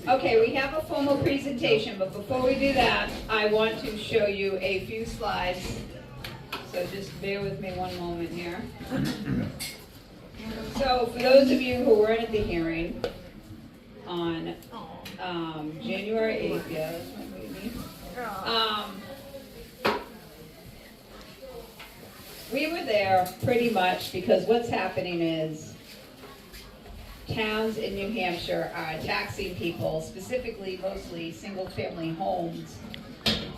Okay, we have a formal presentation, but before we do that, I want to show you a few slides. So just bear with me one moment here. So for those of you who weren't at the hearing on January 8th, yeah, that's my baby. We were there pretty much because what's happening is towns in New Hampshire are taxing people, specifically mostly single-family homes,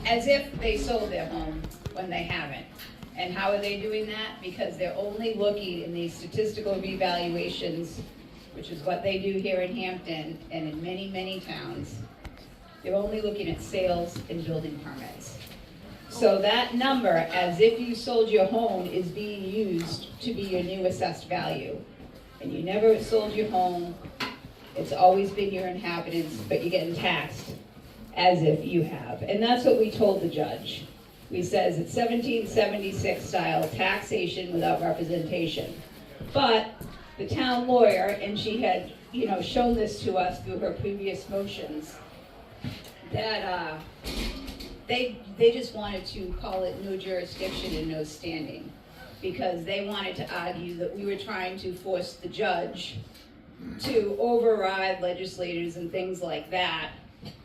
as if they sold their home when they haven't. And how are they doing that? Because they're only looking in these statistical revaluations, which is what they do here in Hampton and in many, many towns. They're only looking at sales and building permits. So that number, as if you sold your home, is being used to be your new assessed value. And you never sold your home, it's always been your inhabitants, but you're getting taxed as if you have. And that's what we told the judge. We says it's 1776 style taxation without representation. But the town lawyer, and she had, shown this to us through her previous motions, that they just wanted to call it no jurisdiction and no standing, because they wanted to argue that we were trying to force the judge to override legislators and things like that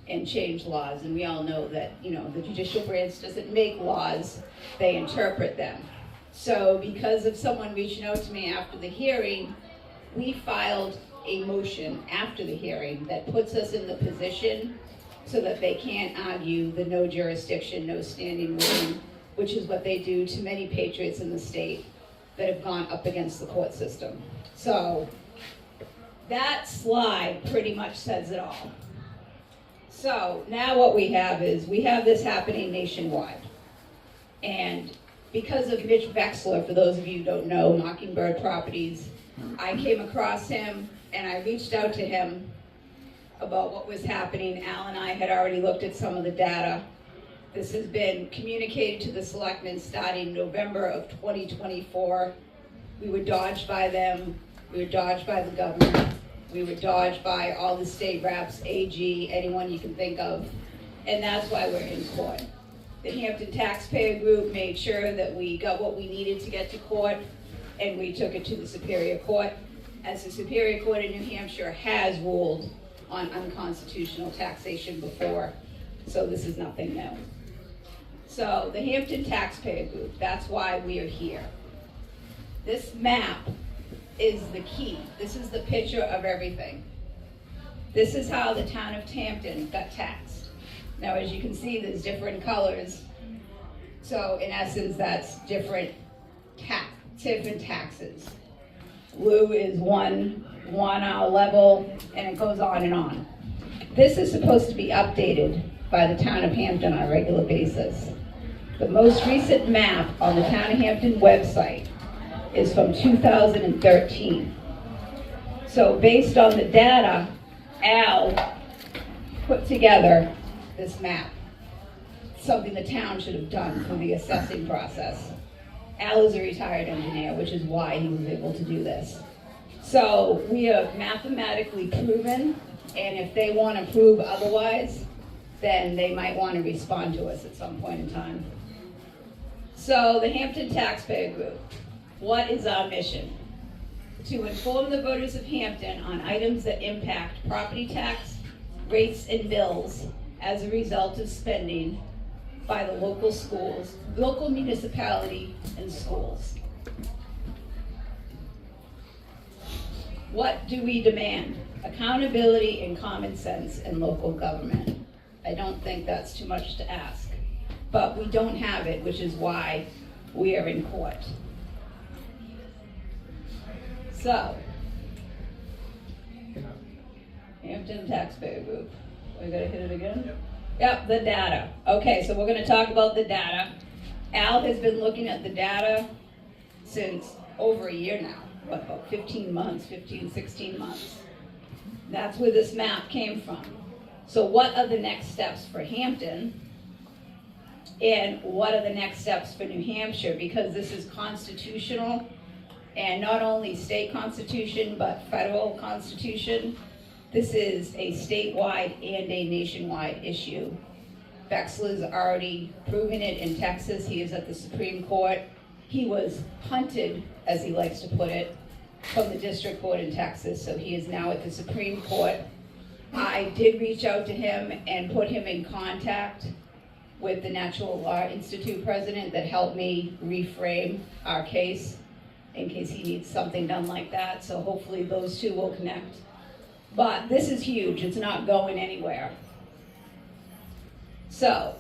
and change laws. And we all know that, the judicial branch doesn't make laws, they interpret them. So because of someone reaching out to me after the hearing, we filed a motion after the hearing that puts us in the position so that they can't argue the no jurisdiction, no standing ruling, which is what they do to many patriots in the state that have gone up against the court system. So that slide pretty much says it all. So now what we have is, we have this happening nationwide. And because of Mitch Vexler, for those of you who don't know, Mockingbird Properties, I came across him and I reached out to him about what was happening. Al and I had already looked at some of the data. This has been communicated to the selectmen starting November of 2024. We were dodged by them, we were dodged by the governor, we were dodged by all the state reps, AG, anyone you can think of, and that's why we're in court. The Hampton Taxpayer Group made sure that we got what we needed to get to court, and we took it to the Superior Court, as the Superior Court in New Hampshire has ruled on unconstitutional taxation before, so this is nothing new. So the Hampton Taxpayer Group, that's why we are here. This map is the key. This is the picture of everything. This is how the town of Hampton got taxed. Now, as you can see, there's different colors. So in essence, that's different taxes. Blue is one level, and it goes on and on. This is supposed to be updated by the town of Hampton on a regular basis. The most recent map on the Town of Hampton website is from 2013. So based on the data, Al put together this map, something the town should have done for the assessing process. Al is a retired engineer, which is why he was able to do this. So we are mathematically proven, and if they want to prove otherwise, then they might want to respond to us at some point in time. So the Hampton Taxpayer Group, what is our mission? To inform the voters of Hampton on items that impact property tax, rates, and bills as a result of spending by the local schools, local municipality, and schools. What do we demand? Accountability and common sense in local government. I don't think that's too much to ask. But we don't have it, which is why we are in court. So, Hampton Taxpayer Group. We gotta hit it again? Yep, the data. Okay, so we're gonna talk about the data. Al has been looking at the data since over a year now. What, about 16 months. That's where this map came from. So what are the next steps for Hampton? And what are the next steps for New Hampshire? Because this is constitutional, and not only state constitution, but federal constitution. This is a statewide and a nationwide issue. Vexler's already proven it in Texas. He is at the Supreme Court. He was punted, as he likes to put it, from the district court in Texas, so he is now at the Supreme Court. I did reach out to him and put him in contact with the Natural Law Institute president that helped me reframe our case in case he needs something done like that, so hopefully those two will connect. But this is huge, it's not going anywhere. So,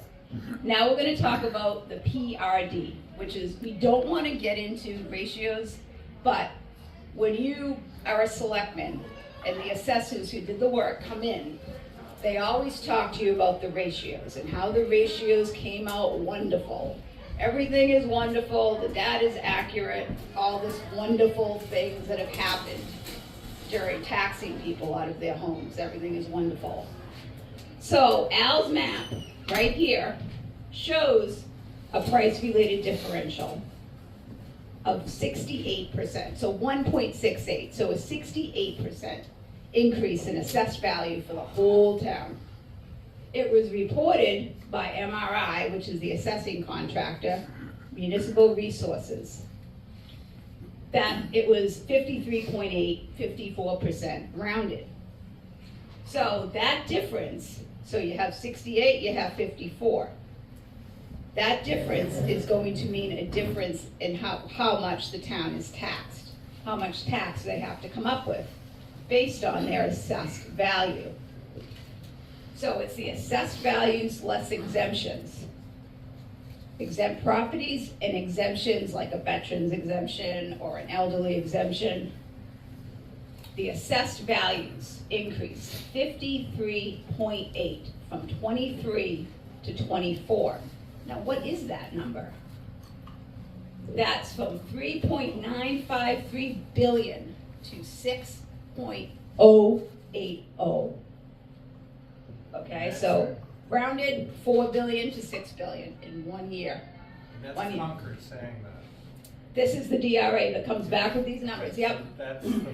now we're going to talk about the PRD, which is, we don't want to get into ratios, but when you are a selectman and the assessors who did the work come in, they always talk to you about the ratios and how the ratios came out wonderful. Everything is wonderful, the data is accurate, all this wonderful things that have happened during taxing people out of their homes. Everything is wonderful. So Al's map right here shows a price-related differential of 68%, so 1.68, so a 68% increase in assessed value for the whole town. It was reported by MRI, which is the assessing contractor, Municipal Resources, that it was 53.8, 54% rounded. So that difference, so you have 68, you have 54. That difference is going to mean a difference in how much the town is taxed, how much tax they have to come up with based on their assessed value. So it's the assessed values less exemptions. Exempt properties and exemptions like a veteran's exemption or an elderly exemption. The assessed values increased 53.8 from 23 to 24. Now what is that number? That's from 3.953 billion to 6.080. Okay, so rounded 4 billion to 6 billion in 1 year. That's Concord saying that. This is the DRA that comes back with these numbers, yep. That's the...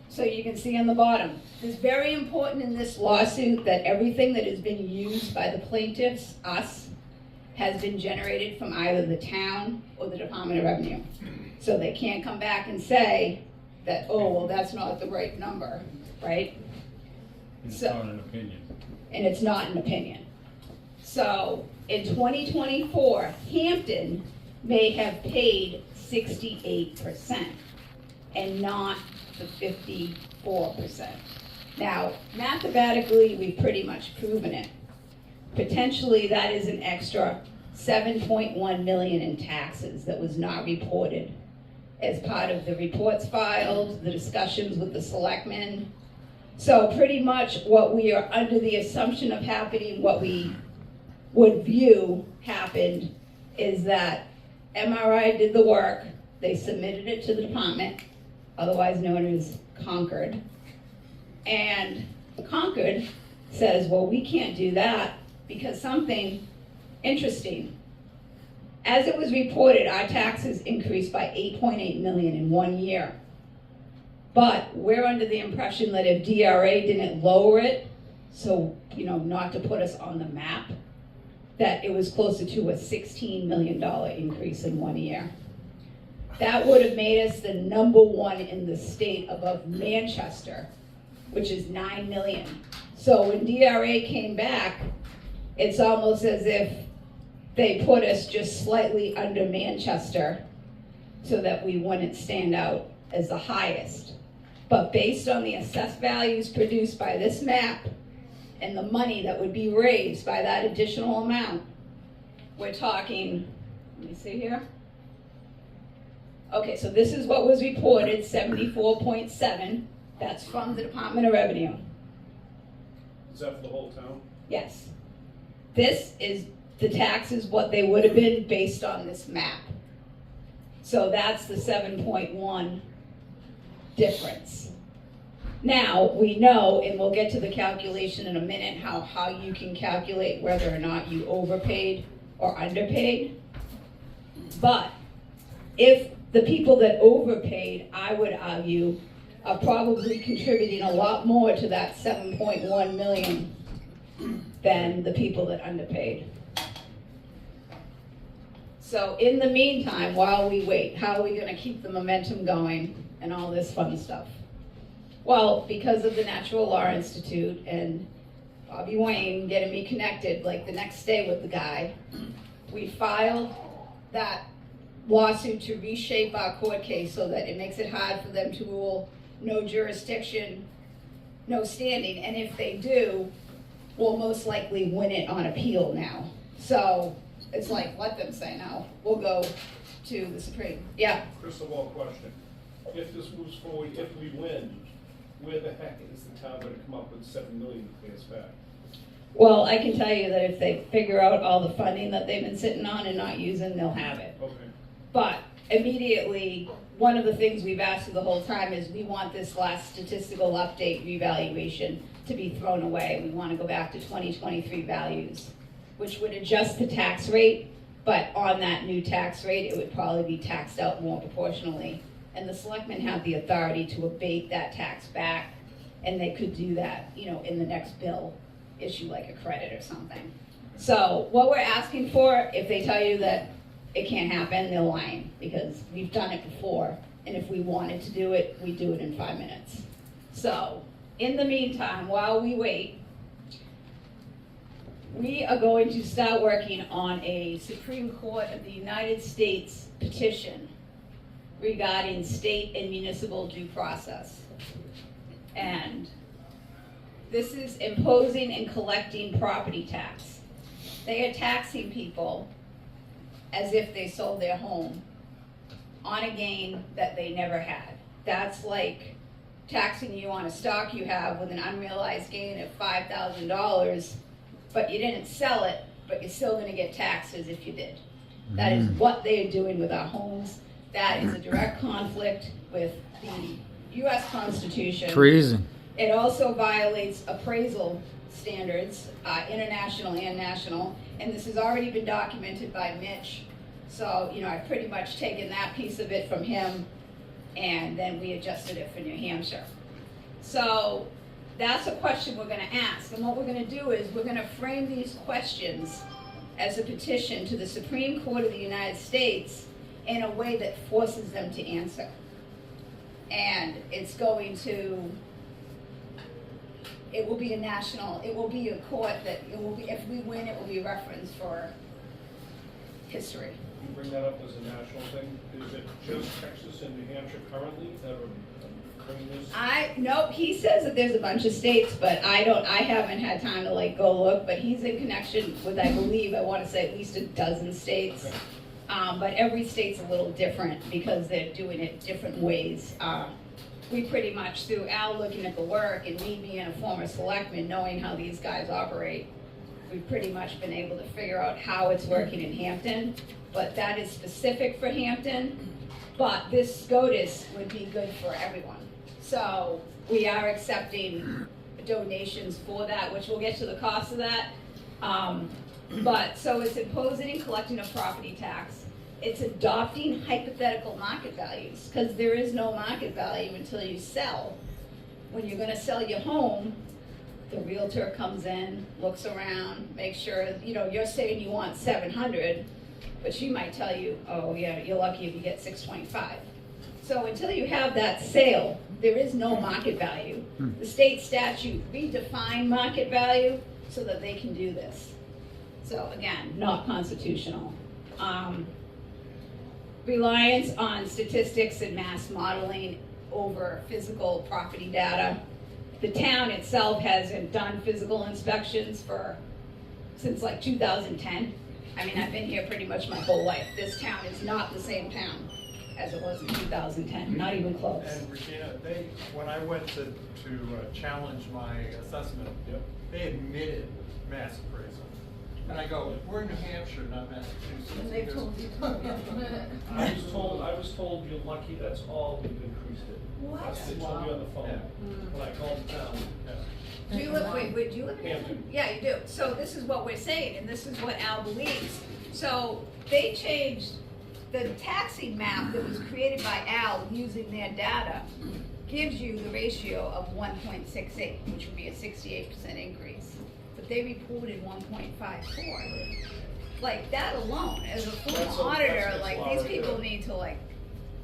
So you can see on the bottom. It's very important in this lawsuit that everything that has been used by the plaintiffs, us, has been generated from either the town or the Department of Revenue. So they can't come back and say that, oh, well, that's not the right number, right? It's not an opinion. And it's not an opinion. So in 2024, Hampton may have paid 68% and not the 54%. Now, mathematically, we've pretty much proven it. Potentially, that is an extra 7.1 million in taxes that was not reported as part of the reports filed, the discussions with the selectmen. So pretty much what we are under the assumption of happening, what we would view happened, is that MRI did the work, they submitted it to the department, otherwise known as Concord, and Concord says, well, we can't do that because something interesting. As it was reported, our taxes increased by 8.8 million in 1 year. But we're under the impression that if DRA didn't lower it, so, not to put us on the map, that it was closer to a $16 million increase in 1 year. That would have made us the #1 in the state above Manchester, which is 9 million. So when DRA came back, it's almost as if they put us just slightly under Manchester so that we wouldn't stand out as the highest. But based on the assessed values produced by this map and the money that would be raised by that additional amount, we're talking, let me see here. Okay, so this is what was reported, 74.7. That's from the Department of Revenue. Is that for the whole town? Yes. This is the taxes, what they would have been based on this map. So that's the 7.1 difference. Now, we know, and we'll get to the calculation in a minute, how you can calculate whether or not you overpaid or underpaid. But if the people that overpaid, I would argue, are probably contributing a lot more to that 7.1 million than the people that underpaid. So in the meantime, while we wait, how are we gonna keep the momentum going and all this fun stuff? Well, because of the Natural Law Institute and Bobby Wayne getting me connected like the next day with the guy, we filed that lawsuit to reshape our court case so that it makes it hard for them to rule no jurisdiction, no standing, and if they do, we'll most likely win it on appeal now. So it's like, let them say no, we'll go to the Supreme. Yeah? Crystal ball question. If this moves forward, if we win, where the heck is the town gonna come up with 7 million to pay us back? Well, I can tell you that if they figure out all the funding that they've been sitting on and not using, they'll have it. Okay. But immediately, one of the things we've asked for the whole time is we want this last statistical update revaluation to be thrown away. We want to go back to 2023 values, which would adjust the tax rate, but on that new tax rate, it would probably be taxed out more proportionally. And the selectmen have the authority to abate that tax back, and they could do that, you know, in the next bill, issue like a credit or something. So what we're asking for, if they tell you that it can't happen, they're lying, because we've done it before, and if we wanted to do it, we'd do it in 5 minutes. So, in the meantime, while we wait, we are going to start working on a Supreme Court of the United States petition regarding state and municipal due process. And this is imposing and collecting property tax. They are taxing people as if they sold their home on a gain that they never had. That's like taxing you on a stock you have with an unrealized gain of $5,000, but you didn't sell it, but you're still gonna get taxed as if you did. That is what they are doing with our homes. That is a direct conflict with the US Constitution. Treason. It also violates appraisal standards, international and national, and this has already been documented by Mitch. So, you know, I've pretty much taken that piece of it from him, and then we adjusted it for New Hampshire. So that's a question we're gonna ask, and what we're gonna do is we're gonna frame these questions as a petition to the Supreme Court of the United States in a way that forces them to answer. And it's going to, it will be a national, it will be a court that, it will be, if we win, it will be a reference for history. You bring that up as a national thing. Is it just Texas and New Hampshire currently that are doing this? Nope, he says that there's a bunch of states, but I haven't had time to like go look, but he's in connection with, I believe, I wanna say at least a dozen states. Okay. But every state's a little different because they're doing it different ways. We pretty much, through Al looking at the work and me being a former selectman, knowing how these guys operate, we've pretty much been able to figure out how it's working in Hampton. But that is specific for Hampton, but this SCOTUS would be good for everyone. So we are accepting donations for that, which we'll get to the cost of that. But so it's imposing and collecting a property tax. It's adopting hypothetical market values, because there is no market value until you sell. When you're gonna sell your home, the realtor comes in, looks around, makes sure, you know, you're saying you want 700, but she might tell you, oh yeah, you're lucky if you get 625. So until you have that sale, there is no market value. The state statute redefined market value so that they can do this. So again, not constitutional. Reliance on statistics and mass modeling over physical property data. The town itself hasn't done physical inspections since like 2010. I mean, I've been here pretty much my whole life. This town is not the same town as it was in 2010, not even close. And Regina, when I went to challenge my assessment, they admitted mass appraisal. And I go, we're in New Hampshire, not Massachusetts. And they've told you. I was told you're lucky, that's all we've increased it. What? That's what they told me on the phone, when I called the town. Do you live, wait, do you live in Hampton. Hampton? Yeah, you do. So this is what we're saying, and this is what Al believes. So they changed the taxing map that was created by Al using their data, gives you the ratio of 1.68, which would be a 68% increase. But they reported 1.54. Like, that alone, as a That's former a- auditor, that's like, law these right people there. need to, like,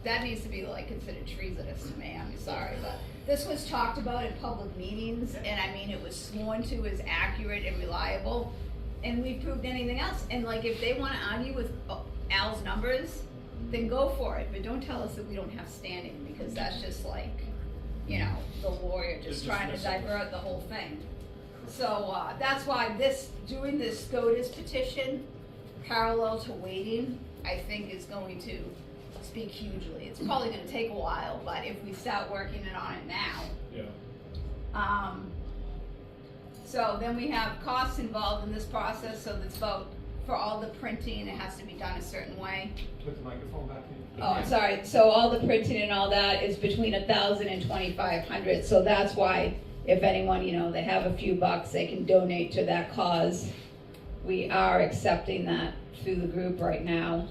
that needs to be, like, considered treasonous to me, I'm sorry, but this was talked about in public meetings, and I mean, it was sworn to as accurate and reliable, and we've proved anything else, and like, if they wanna argue with Al's numbers, then go for it, but don't tell us that we don't have standing, because that's just like, you know, the lawyer just It's trying to dismissive. divert the whole thing. So, that's why doing this SCOTUS petition, parallel to waiting, I think is going to speak hugely. It's probably gonna take a while, but if we start working on it now. Yeah. So then we have costs involved in this process, so that's about, for all the printing, it has to be done a certain way. Put the microphone back in. Oh, I'm sorry, so all the printing and all that is between $1,000 and $2,500, so that's why, if anyone, you know, they have a few bucks, they can donate to that cause. We are accepting that through the group right now.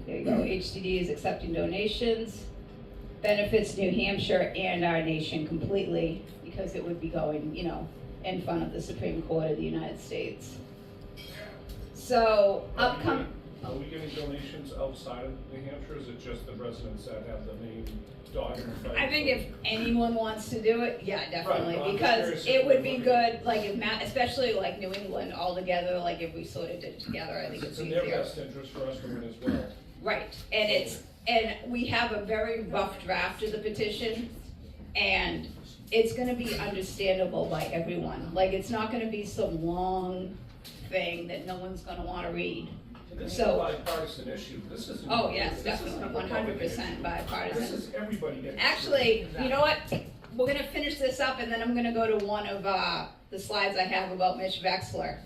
There you go, HCD is accepting donations, benefits New Hampshire and our nation completely, because it would be going, you know, in front of the Supreme Court of the United States. So, Are we getting donations outside of New Hampshire, or is it just the residents that have the main dog in the fight? I think if anyone wants to do it, yeah, definitely, Right, well, I'm just because curious it if would we're be looking- good, like if especially like New England all together, like if we sort of did it together, I think it's It's in their easier. best interest for us to win as well. Right, and we have a very rough draft of the petition, and it's gonna be understandable by everyone. Like, it's not gonna be some long thing that no one's gonna wanna read. And this is So- a bipartisan issue. This isn't. Oh, yes, this definitely, isn't a 100% Republican issue. bipartisan. This is everybody getting. Actually, you know what? We're gonna finish this up and then I'm gonna go to one of the slides I have about Mitch Wexler.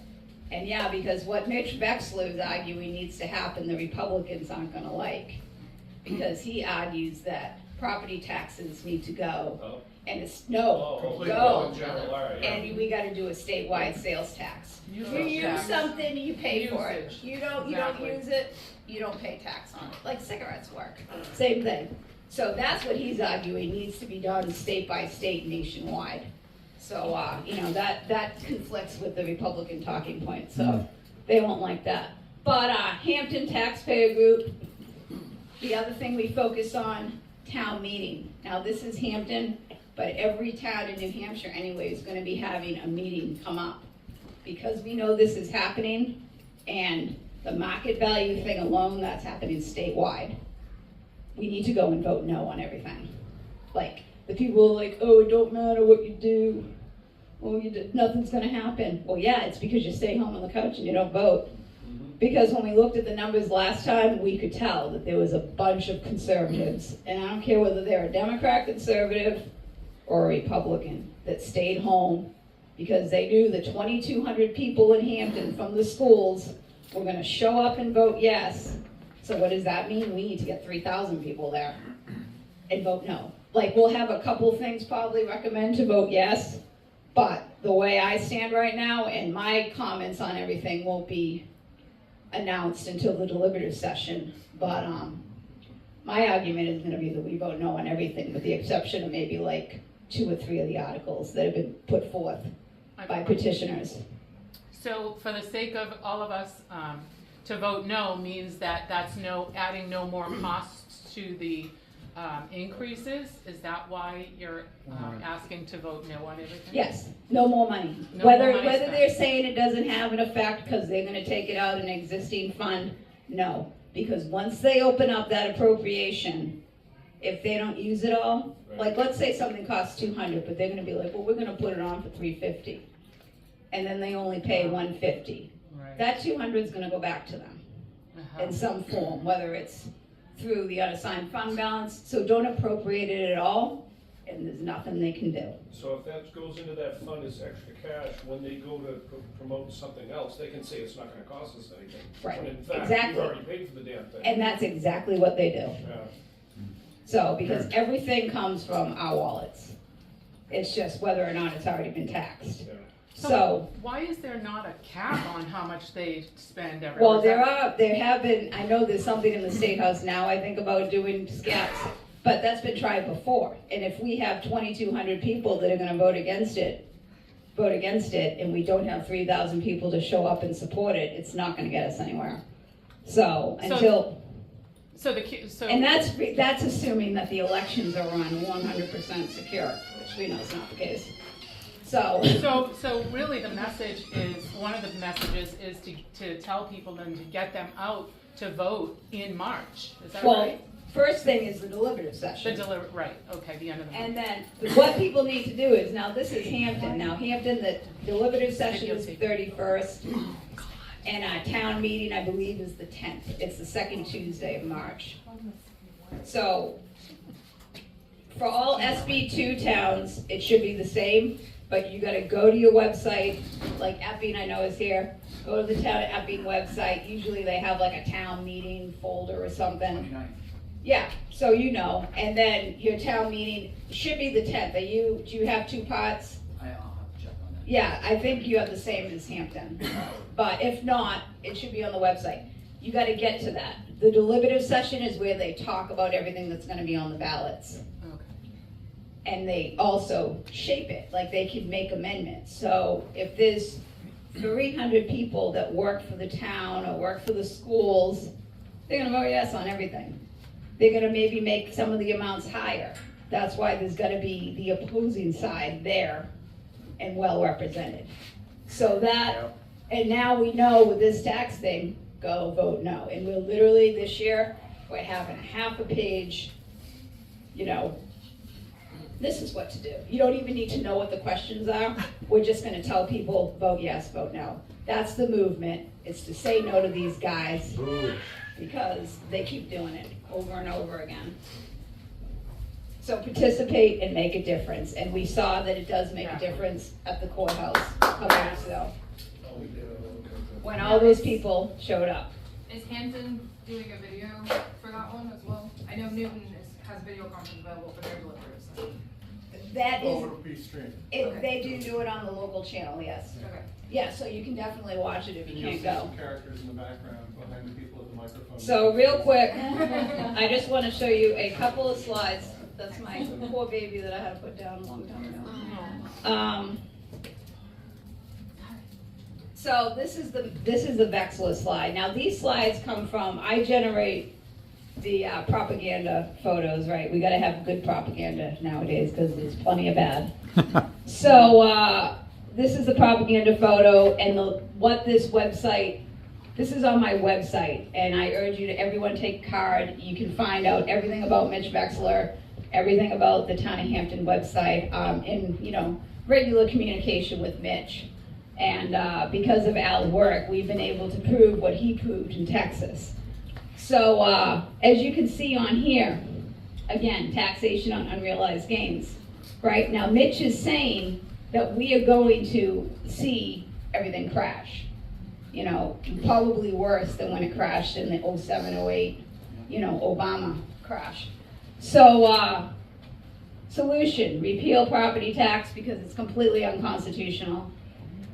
And yeah, because what Mitch Wexler is arguing needs to happen, the Republicans aren't gonna like. Because he argues that property taxes need to go. Oh. And it's, Oh, no, completely go. in general, all right, yeah. And we gotta do a statewide sales tax. You Usage use tax. something, you pay for it. Usage. You don't Exactly. use it, you don't pay tax on it, like cigarettes work, same thing. So that's what he's arguing, needs to be done state by state nationwide. So, you know, that conflicts with the Republican talking point, so they won't like that. But, Hampton Taxpayer Group, the other thing we focus on, town meeting. Now, this is Hampton, but every town in New Hampshire anyway is gonna be having a meeting come up. Because we know this is happening, and the market value thing alone, that's happening statewide. We need to go and vote no on everything. Like, the people are like, oh, it don't matter what you do. Oh, nothing's gonna happen. Well, yeah, it's because you stay home on the couch and you don't vote. Because when we looked at the numbers last time, we could tell that there was a bunch of conservatives, and I don't care whether they're a Democrat conservative or a Republican, that stayed home because they knew the 2,200 people in Hampton from the schools were gonna show up and vote yes. So what does that mean? We need to get 3,000 people there and vote no. Like, we'll have a couple things probably recommend to vote yes, but the way I stand right now, and my comments on everything won't be announced until the deliberative session, but my argument is gonna be that we vote no on everything, with the exception of maybe like 2 or 3 of the articles that have been put forth by petitioners. So for the sake of all of us, to vote no means that that's adding no more costs to the increases? Is that why you're asking to vote no on everything? Yes, no more money. No Whether more money spent. they're saying it doesn't have an effect because they're gonna take it out in an existing fund, no. Because once they open up that appropriation, if they don't use it all, like, let's say something costs 200, but they're gonna be like, well, we're gonna put it on for 350. And then they only pay 150. Right. That 200 is gonna go back to them in some form, whether it's through the unassigned fund balance. So don't appropriate it at all, and there's nothing they can do. So if that goes into that fund as extra cash, when they go to promote something else, they can say it's not gonna cost us anything. Right, When in fact, exactly. we've already paid for the damn thing. And that's exactly what they do. Yeah. So, because everything comes from our wallets. It's just whether or not it's already been taxed. Yeah. So, why is there not a cap on how much they spend every? well, there have been, I know there's something in the State House now, I think, about doing caps. But that's been tried before, and if we have 2,200 people that are gonna vote against it, and we don't have 3,000 people to show up and support it, it's not gonna get us anywhere. So, and that's assuming that the elections are on 100% secure, which we know is not the case. So really the message is, one of the messages is to tell people then to get them out to vote in March, is that right? First thing is the deliberative session. Right, okay, the end of the month. And then, what people need to do is, now this is Hampton, the deliberative session is the 31st, and our town meeting, I believe, is the 10th. It's the second Tuesday of March. So, for all SB2 towns, it should be the same, but you gotta go to your website, like Epping I know is here, go to the town of Epping website, usually they have like a town meeting folder or something. 29th. Yeah, so you know, and then your town meeting should be the 10th. Do you have two parts? I'll have to check on that. Yeah, I think you have the same as Hampton. But if not, it should be on the website. You gotta get to that. The deliberative session is where they talk about everything that's gonna be on the ballots. Okay. And they also shape it, like they can make amendments. So if there's 300 people that work for the town or work for the schools, they're gonna vote yes on everything. They're gonna maybe make some of the amounts higher. That's why there's gotta be the opposing side there and well represented. So that, and now we know with this tax thing, go vote no. And we're literally, this year, we're having half a page, this is what to do. You don't even need to know what the questions are. We're just gonna tell people, vote yes, vote no. That's the movement. It's to say no to these guys because they keep doing it over and over again. So participate and make a difference. And we saw that it does make a difference at the courthouse a couple weeks ago, when all those people showed up. Is Hampton doing a video for that one as well? I know Newton has video conference available for their deliberative session. That is, it'll be streamed. they do it on the local channel, yes. Okay. Yeah, so you can definitely watch it if And you you'll can't see go. some characters in the background behind the people at the microphone. So real quick, I just want to show you a couple of slides. That's my poor baby that I had to put down a long time ago. So this is the Vexler slide. Now these slides come from, I generate the propaganda photos, right? We got to have good propaganda nowadays because there's plenty of bad. So this is the propaganda photo, and what this website. This is on my website, and I urge you to everyone take a card. You can find out everything about Mitch Vexler, everything about the Town of Hampton website, and regular communication with Mitch. And because of Al's work, we've been able to prove what he proved in Texas. So as you can see on here, again, taxation on unrealized gains. Right now, Mitch is saying that we are going to see everything crash. Probably worse than when it crashed in the 07-08, Obama crash. So, solution, repeal property tax because it's completely unconstitutional,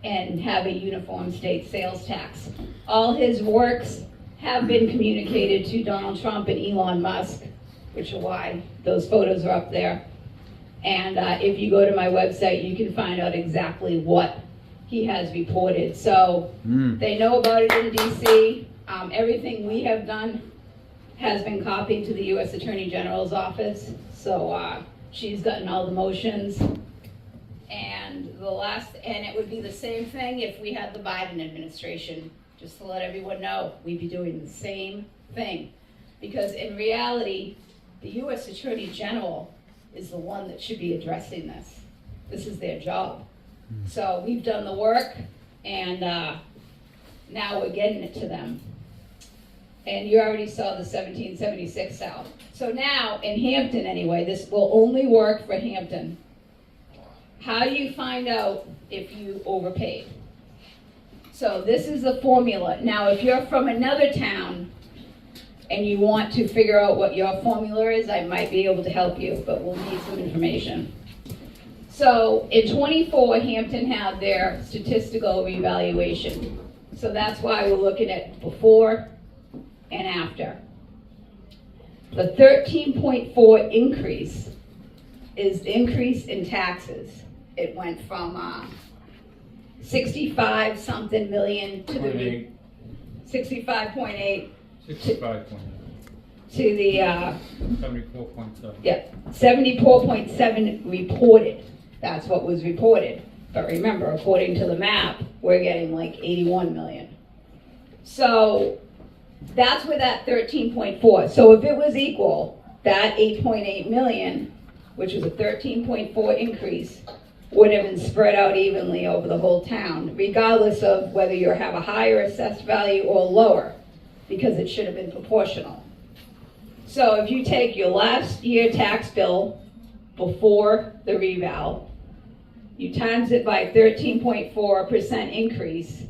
and have a uniform state sales tax. All his works have been communicated to Donald Trump and Elon Musk, which are why those photos are up there. And if you go to my website, you can find out exactly what he has reported. So they know about it in DC. Everything we have done has been copied to the U.S. Attorney General's office. So she's gotten all the motions. And it would be the same thing if we had the Biden administration. Just to let everyone know, we'd be doing the same thing. Because in reality, the U.S. Attorney General is the one that should be addressing this. This is their job. So we've done the work, and now we're getting it to them. And you already saw the 1776 South. So now, in Hampton anyway, this will only work for Hampton. How do you find out if you overpaid? So this is the formula. Now, if you're from another town and you want to figure out what your formula is, I might be able to help you, but we'll need some information. So in 24, Hampton had their statistical revaluation. So that's why we're looking at before and after. The 13.4 increase is the increase in taxes. It went from 65 something million to the 65.8 65.8, to the 74.7. yeah, 74.7 reported. That's what was reported. But remember, according to the map, we're getting like 81 million. So that's where that 13.4. So if it was equal, that 8.8 million, which was a 13.4 increase, would have been spread out evenly over the whole town, regardless of whether you have a higher assessed value or lower, because it should have been proportional. So if you take your last year tax bill before the reval, you times it by 13.4% increase,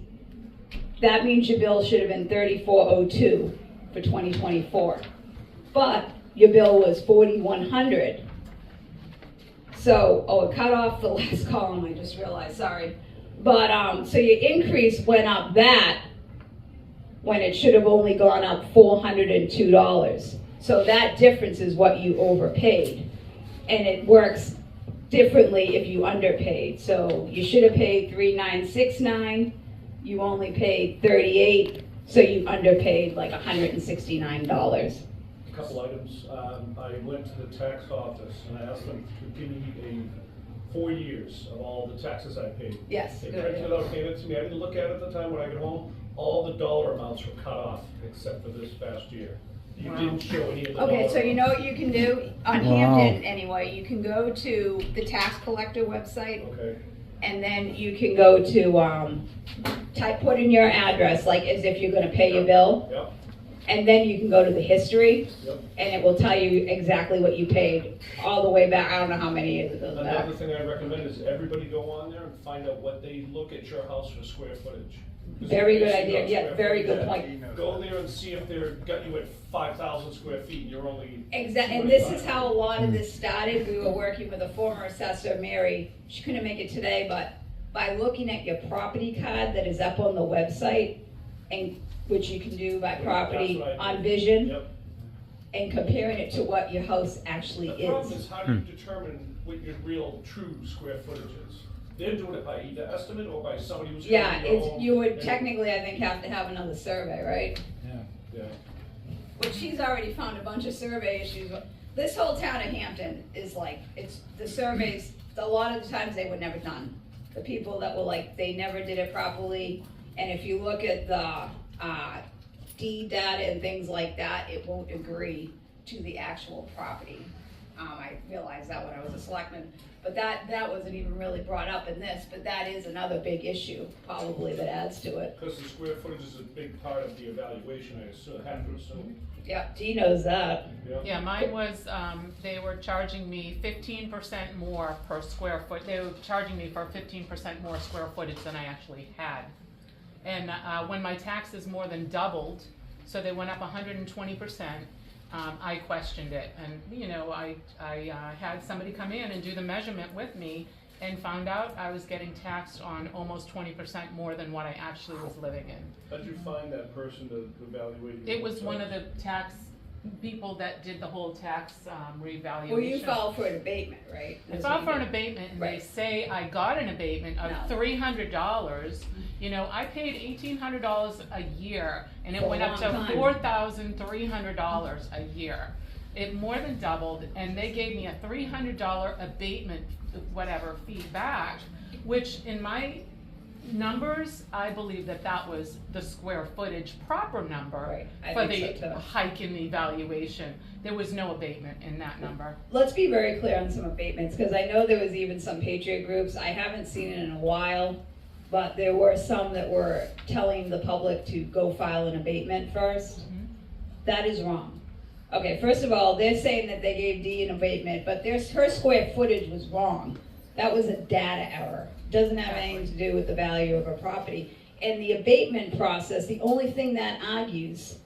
that means your bill should have been $34.02 for 2024. But your bill was $4,100. So, it cut off the last column, I just realized, sorry. But, so your increase went up that when it should have only gone up $402. So that difference is what you overpaid. And it works differently if you underpaid. So you should have paid $3,969, you only paid $38, so you underpaid like $169. A couple items. I went to the tax office and I asked them to give me 4 years of all the taxes I paid. Yes, They good printed idea. it out, gave it to me. I didn't look at it at the time when I got home. All the dollar amounts were cut off except for this past year. You Wow. didn't show any of the Okay, dollar so you know amounts. what you can do? On Wow. Hampton, anyway, you can go to the tax collector website, Okay. and then you can go to, put in your address, like as if you're gonna pay your bill, Yep, and then you can go to the history, yep. and it will tell you exactly what you paid all the way back. I don't know how many years it goes back. Another thing I recommend is everybody go on there and find out what they look at your house for square footage. 'Cause Very they're good basing idea. on Yeah, square very footage. good point. He knows Go that. there and see if they're got you at 5,000 square feet and you're only. Exactly, and this is 25. how a lot of this started. We were working with a former assessor, Mary. She couldn't make it today, but by looking at your property card that is up on the website, and which you can do by property That's what I on did. Vision, Yep. and comparing it to what your house actually The problem is. is how do you determine what your real true square footage is? They're doing it by either estimate or by somebody who's. Yeah, coming to your it's, home you would and- technically, I think, have to have another survey, right? Yeah. Which she's already found a bunch of survey issues. This whole town of Hampton is like, it's, the surveys, a lot of the times they were never done. The people that were like, they never did it properly, and if you look at the, deed data and things like that, it won't agree to the actual property. I realized that when I was a selectman, but that wasn't even really brought up in this, but that is another big issue, probably, that adds to it. Because the square footage is a big part of the evaluation, I assume, have to assume. Yeah, Dee knows that. Yeah, mine was, they were charging me 15% more per square foot. They were charging me for 15% more square footage than I actually had. And when my taxes more than doubled, so they went up 120%, I questioned it. And, you know, I had somebody come in and do the measurement with me and found out I was getting taxed on almost 20% more than what I actually was living in. How'd you find that person to evaluate? your It was tax? one of the tax people that did the whole tax revaluation. Well, you filed for an abatement, right? I filed for an abatement, and they Right. say I got an abatement of No. $300. You know, I paid $1,800 a year, and it For a went up to long time. $4,300 a year. It more than doubled, and they gave me a $300 abatement, whatever, fee back, which in my numbers, I believe that was the square footage proper number Right, I for think so the too. hike in the valuation. There was no abatement in that number. Let's be very clear on some abatements, because I know there was even some patriot groups, I haven't seen it in a while, but there were some that were telling the public to go file an abatement first. Mhm. That is wrong. Okay, first of all, they're saying that they gave Dee an abatement, but her square footage was wrong. That was a data error. Doesn't have anything to do with the value of her property. And the abatement process, the only thing that argues,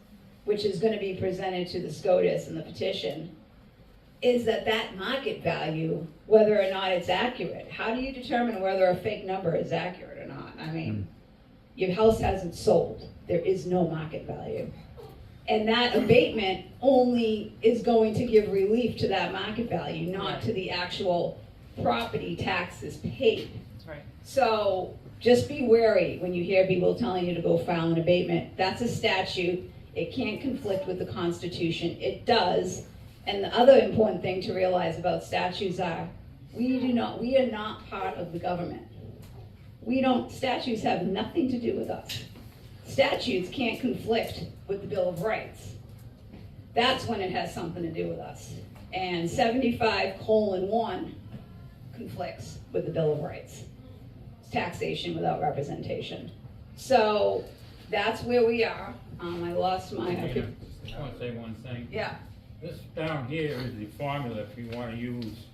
which is gonna be presented to the SCOTUS in the petition, is that market value, whether or not it's accurate. How do you determine whether a fake number is accurate or not? I mean, your house hasn't sold. There is no market value. And that abatement only is going to give relief to that market value, not to the actual property taxes paid. Right. So just be wary when you hear people telling you to go file an abatement. That's a statute. It can't conflict with the Constitution. It does. And the other important thing to realize about statutes are, we are not part of the government. Statutes have nothing to do with us. Statutes can't conflict with the Bill of Rights. That's when it has something to do with us. And 75:1 conflicts with the Bill of Rights. It's taxation without representation. So that's where we are. I lost my, I just want to say one thing. yeah. This down here is the formula if you want to use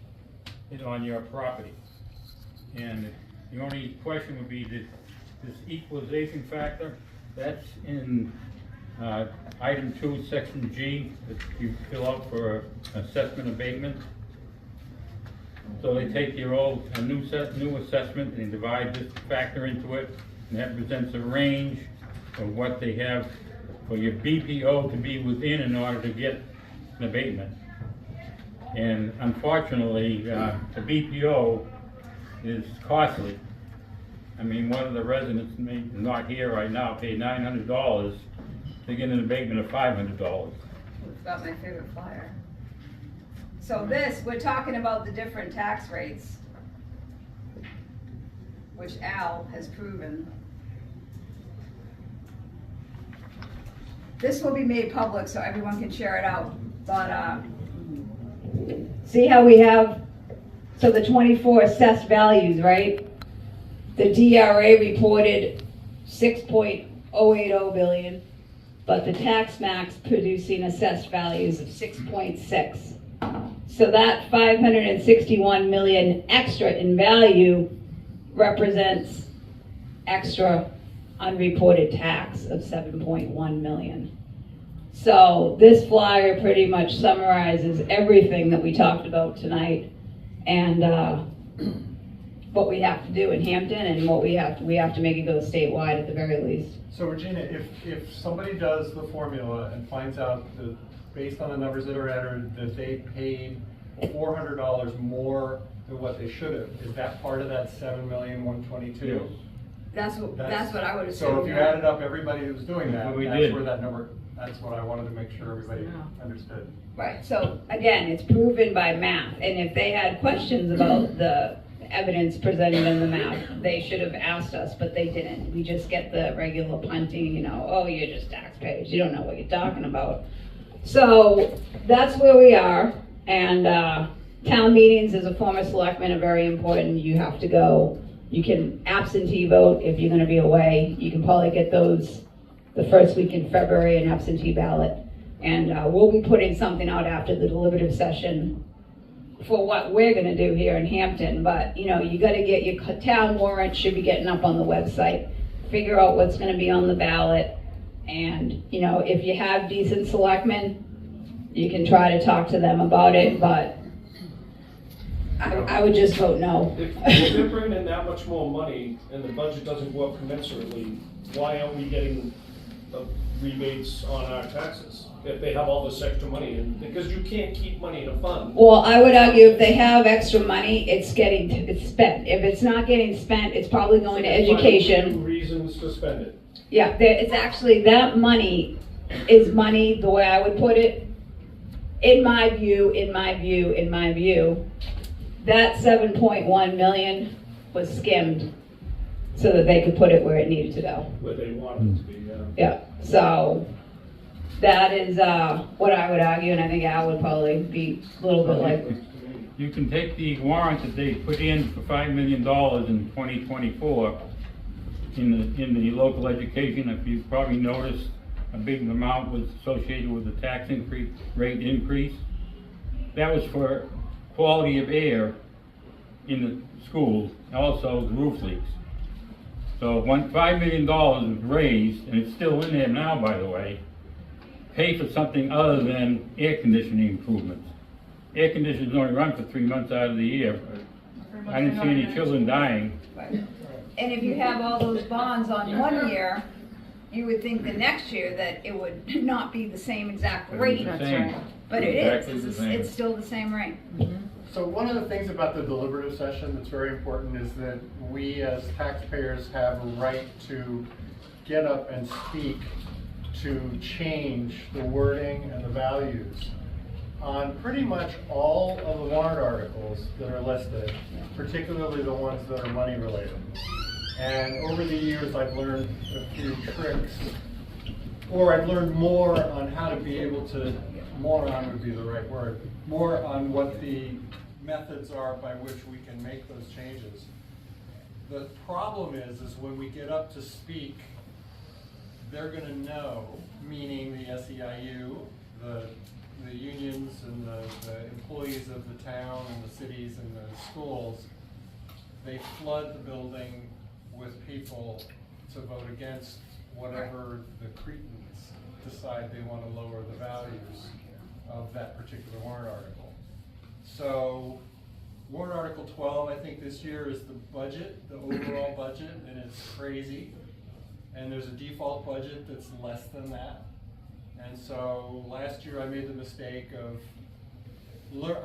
it on your property. And the only question would be this equalization factor, that's in item 2, section G, that you fill out for assessment abatement. So they take your new assessment and divide this factor into it, and that presents a range of what they have for your BPO to be within in order to get an abatement. And unfortunately, the BPO is costly. I mean, one of the residents, not here right now, paid $900 to get an abatement of $500. We've got my favorite flyer. So this, we're talking about the different tax rates, which Al has proven. This will be made public so everyone can share it out, but see how we have, so the 24 assessed values, right? The DRA reported 6.080 billion, but the tax max producing assessed values of 6.6. So that 561 million extra in value represents extra unreported tax of 7.1 million. So this flyer pretty much summarizes everything that we talked about tonight, and what we have to do in Hampton, and what we have to make it go statewide at the very least. So Regina, if somebody does the formula and finds out that based on the numbers that are entered, that they paid $400 more than what they should have, is that part of that 7,122,000? That's what I would assume. So if you added up everybody who was doing that, That's what we that's did. where that number, that's what I wanted to make sure everybody understood. Right, so again, it's proven by math, and if they had questions about the evidence presented in the math, they should have asked us, but they didn't. We just get the regular punting, oh, you're just taxpayers, you don't know what you're talking about. So that's where we are, and town meetings as a former selectman are very important. You have to go. You can absentee vote if you're going to be away. You can probably get those the first week in February, an absentee ballot. And we'll be putting something out after the deliberative session for what we're going to do here in Hampton. But, you got to get your town warrant, should be getting up on the website. Figure out what's going to be on the ballot. And, if you have decent selectmen, you can try to talk to them about it. But I would just vote no. If they're bringing in that much more money and the budget doesn't go up commensurately, why aren't we getting rebates on our taxes? If they have all this extra money, and because you can't keep money in a fund. Well, I would argue if they have extra money, it's spent. If it's not getting spent, it's probably going to education. 2 reasons to spend it. Yeah, it's actually, that money is money, the way I would put it, in my view, that 7.1 million was skimmed so that they could put it where it needed to go. Where they want it to be, Yeah, so that is what I would argue, and I think Al would probably be a little bit like. You can take the warrant that they put in for $5 million in 2024 in the local education. If you probably noticed, a big amount was associated with the tax rate increase. That was for quality of air in the schools, also the roof leaks. So $5 million was raised, and it's still in there now, by the way, pay for something other than air conditioning improvements. Air conditioners only run for 3 months out of the year. I didn't see any children dying. And if you have all those bonds on 1 year, you would think the next year that it would not be the same exact rate, That's right. but it is, Exactly the same. it's still the same rate. So one of the things about the deliberative session that's very important is that we as taxpayers have a right to get up and speak to change the wording and the values on pretty much all of the warrant articles that are listed, particularly the ones that are money related. And over the years, I've learned a few tricks, or I've learned more on how to be able to, moron would be the right word, more on what the methods are by which we can make those changes. The problem is when we get up to speak, they're gonna know, meaning the SEIU, the unions and the employees of the town and the cities and the schools, they flood the building with people to vote against whatever the cretins decide they want to lower the values of that particular warrant article. So warrant article 12, I think this year is the budget, the overall budget, and it's crazy. And there's a default budget that's less than that. And so last year I made the mistake of,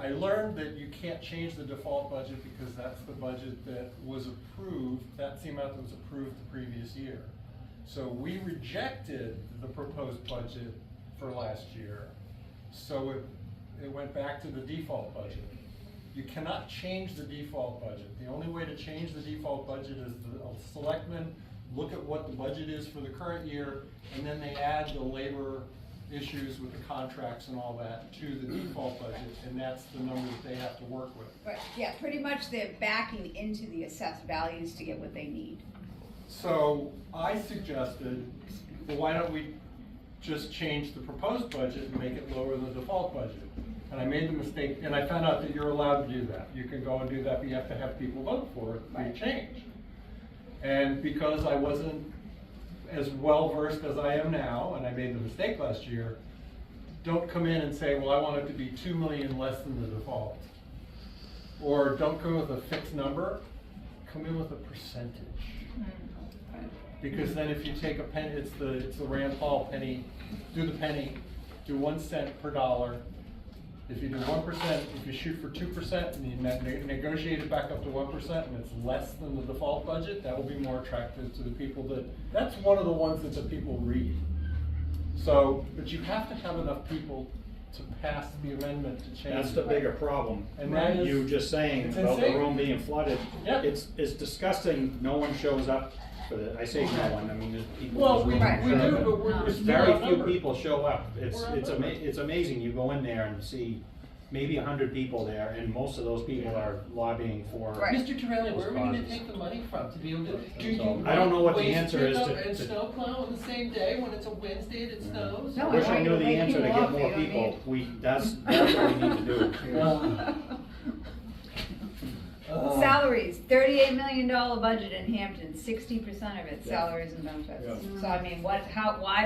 I learned that you can't change the default budget because that's the budget that was approved, that's the amount that was approved the previous year. So we rejected the proposed budget for last year. So it went back to the default budget. You cannot change the default budget. The only way to change the default budget is the selectmen look at what the budget is for the current year, and then they add the labor issues with the contracts and all that to the default budget, and that's the number that they have to work with. But yeah, pretty much they're backing into the assessed values to get what they need. So I suggested, well, why don't we just change the proposed budget and make it lower than the default budget? And I made the mistake, and I found out that you're allowed to do that. You can go and do that, but you have to have people vote for it to be changed. And because I wasn't as well versed as I am now, and I made the mistake last year, don't come in and say, well, I want it to be 2 million less than the default. Or don't come with a fixed number, come in with a percentage. Because then if you take a penny, it's the Rand Paul penny, do the penny, do 1 cent per dollar. If you do 1%, if you shoot for 2% and you negotiate it back up to 1% and it's less than the default budget, that will be more attractive to the people that's one of the ones that the people read. So, but you have to have enough people to pass the amendment to change. That's the it. bigger problem. And that is, You just saying it's about the insane. room being flooded. Yep. It's disgusting, no one shows up for the, I say no one, I mean, there's people. Well, we in this room do, that- but we're There's still very few outnumbered. people show up. It's We're outnumbered. it's amazing, you go in there and see maybe 100 people there, and most of those people are lobbying for. Right. Mr. Torelli, where are we gonna causes. take the money from to be able to, do you? So, I don't know what the waste answer is pickup to- And to- snowplow on the same day when it's a Wednesday and it snows? No, I wish I I want knew you the to make answer to people get up, more you don't people, need- that's what we need to do. Salaries, $38 million budget in Hampton, 60% of it salaries and benefits. Yeah. So I mean, why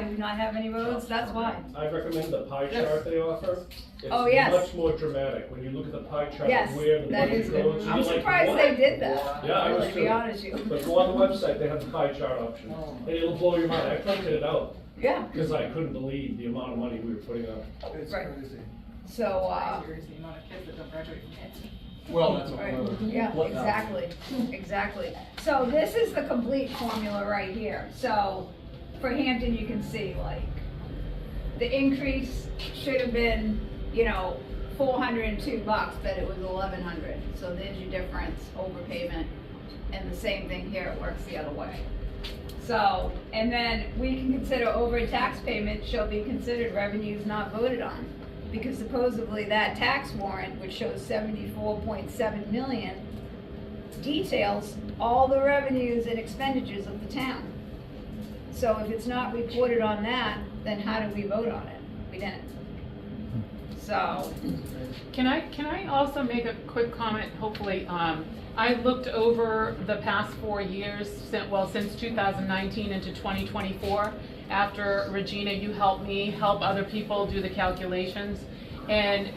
do we not have any roads? That's why. I recommend the pie Yes. chart they offer. Oh, yes. It's much more dramatic when you look at the pie chart Yes, of where the that budget is goes. good. I'm you're like, surprised "What?" they did that. Yeah, I was really, to too. be honest with you. But go on the website, they have the pie chart option, and it'll blow your mind. I printed it out Yeah, because I couldn't believe the amount of money we were putting up. It's Right. crazy. so, The amount of kids that don't graduate from Hampton. Well, that's right, another. yeah, exactly. So this is the complete formula right here. So for Hampton, you can see like, the increase should have been, $402, but it was 1,100. So there's your difference, overpayment. And the same thing here, it works the other way. So, and then we can consider over tax payment shall be considered revenues not voted on. Because supposedly that tax warrant, which shows 74.7 million, details all the revenues and expenditures of the town. So if it's not reported on that, then how do we vote on it? We didn't. So, Can I also make a quick comment, hopefully? I looked over the past 4 years, since 2019 into 2024. After Regina, you helped me help other people do the calculations. And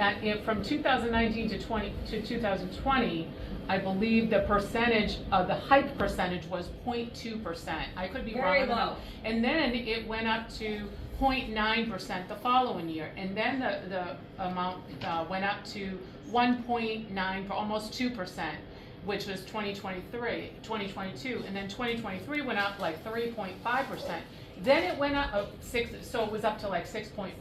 from 2019 to 2020, I believe the percentage, the hike percentage was 0.2%. I could be wrong Very on the low. number. And then it went up to 0.9% the following year. And then the amount went up to 1.9, for almost 2%, which was 2022. And then 2023 went up like 3.5%. Then it went up so it was up to like 6.5.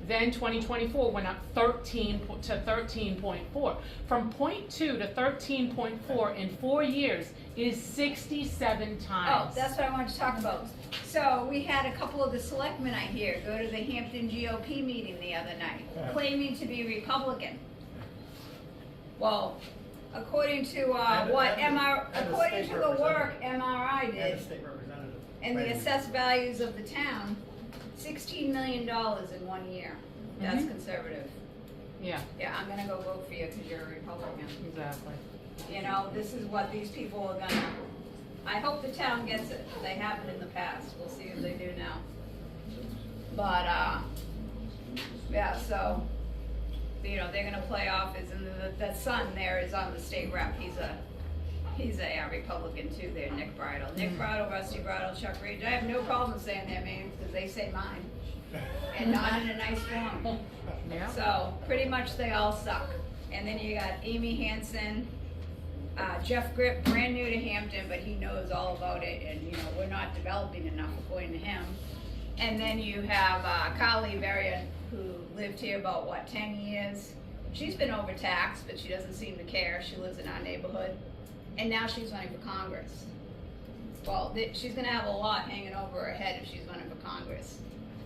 Then 2024 went up 13 to 13.4. From 0.2 to 13.4 in 4 years is 67 Oh, times. that's what I wanted to talk about. So we had a couple of the selectmen I hear go to the Hampton GOP meeting the other night, claiming to be Republican. Well, according to according to the work MRI did, and the assessed values of the town, $16 million in 1 year. That's conservative. Yeah, Yeah, I'm gonna go vote for you because you're a Republican. exactly. You know, this is what these people are gonna, I hope the town gets it. They haven't in the past. We'll see if they do now. But, yeah, so, you know, they're gonna play off as, and the son there is on the state rep. He's a Republican too there, Nick Bridle. Nick Bridle, Rusty Bridle, Chuck Reed. I have no problem saying their names because they say mine. And not in a nice form. Yeah. So pretty much they all suck. And then you got Amy Hansen, Jeff Grip, brand new to Hampton, but he knows all about it. And you know, we're not developing enough according to him. And then you have Carly Varian, who lived here about, 10 years. She's been overtaxed, but she doesn't seem to care. She lives in our neighborhood. And now she's running for Congress. Well, she's gonna have a lot hanging over her head if she's running for Congress.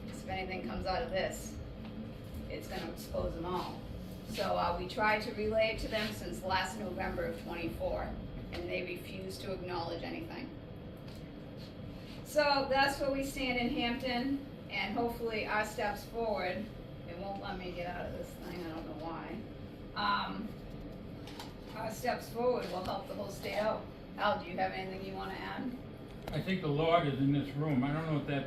Because if anything comes out of this, it's gonna expose them all. So we tried to relay it to them since last November of '24, and they refuse to acknowledge anything. So that's where we stand in Hampton, and hopefully our steps forward, it won't let me get out of this thing, I don't know why. Our steps forward will help the whole state out. Al, do you have anything you wanna add? I think the log is in this room. I don't know what that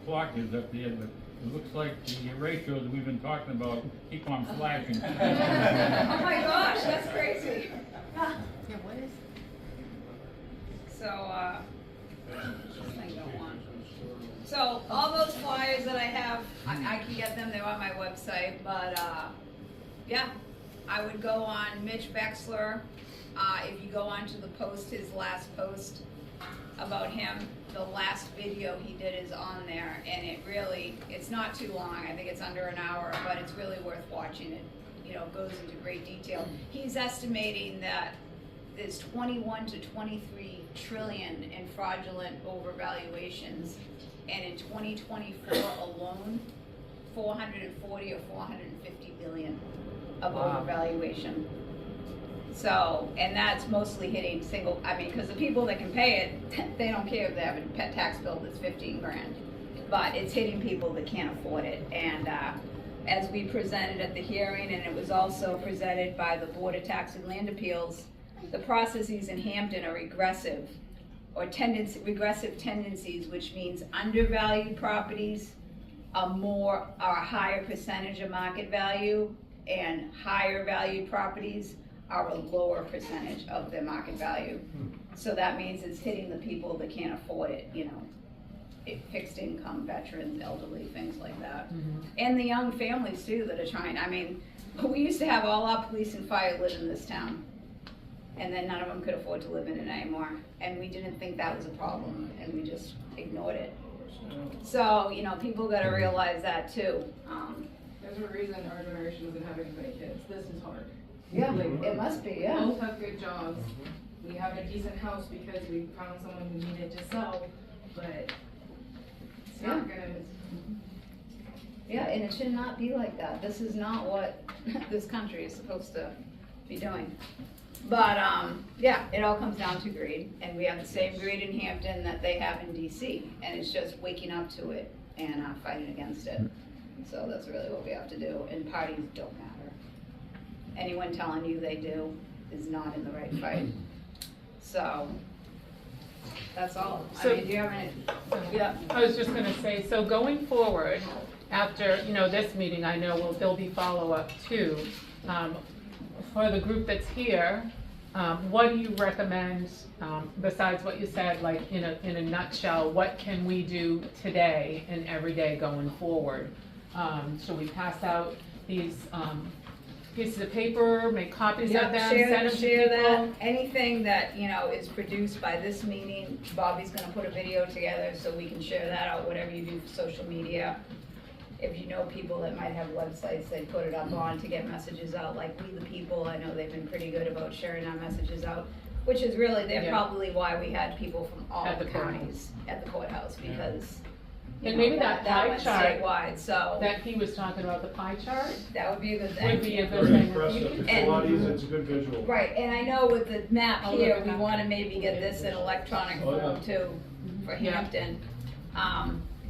clock is up there, but it looks like the ratios that we've been talking about keep on flashing. Oh my gosh, that's crazy. Yeah, what is? So, this thing don't want. So, all those flyers that I have, I can get them, they're on my website, but, yeah, I would go on Mitch Bexler. If you go on to the post, his last post about him, the last video he did is on there, and it's not too long, I think it's under an hour, but it's really worth watching. It, you know, goes into great detail. He's estimating that there's 21 to 23 trillion in fraudulent overvaluations, and in 2024 alone, 440 or 450 billion of overvaluation. So, and that's mostly hitting because the people that can pay it, they don't care if they have a pet tax bill that's 15 grand. But it's hitting people that can't afford it. And as we presented at the hearing, and it was also presented by the Board of Tax and Land Appeals, the processes in Hampton are regressive, or regressive tendencies, which means undervalued properties are a higher percentage of market value, and higher valued properties are a lower percentage of their market value. So that means it's hitting the people that can't afford it, you know, fixed income, veterans, elderly, things like that. And the young families too that are trying. I mean, we used to have all our police and fire live in this town, and then none of them could afford to live in it anymore. And we didn't think that was a problem, and we just ignored it. So, you know, people gotta realize that too. There's a reason our generation doesn't have any kids. This is hard. Yeah, it must be, yeah. Both have good jobs. We have a decent house because we found someone who needed to sell, but it's not gonna. Yeah, and it should not be like that. This is not what this country is supposed to be doing. But, yeah, it all comes down to greed, and we have the same greed in Hampton that they have in DC, and it's just waking up to it and fighting against it. So that's really what we have to do, and parties don't matter. Anyone telling you they do is not in the right fight. So, that's all. So- I mean, do you have any? Yeah. I was just gonna say, so going forward, after, you know, this meeting, I know there'll be follow-up too. For the group that's here, what do you recommend, besides what you said, like in a nutshell, what can we do today and every day going forward? Should we pass out these pieces of paper, make copies of them, send them to Share that, people? anything that, is produced by this meeting, Bobby's gonna put a video together so we can share that out, whatever you do for social media. If you know people that might have websites, they put it up on to get messages out, like We the People, I know they've been pretty good about sharing our messages out, which is really, they're Yeah. probably why we had people from all At the the courthouse. counties at the courthouse, because, And maybe that pie went chart statewide, so that he was talking about, the pie chart, that would be a good thing. would be a good Very thing. impressive, it's And- a lot easier, it's a good visual. Right, and I know with the map I'll here, look we at that. wanna maybe get this in electronic Oh, yeah. form too, for Yeah. Hampton.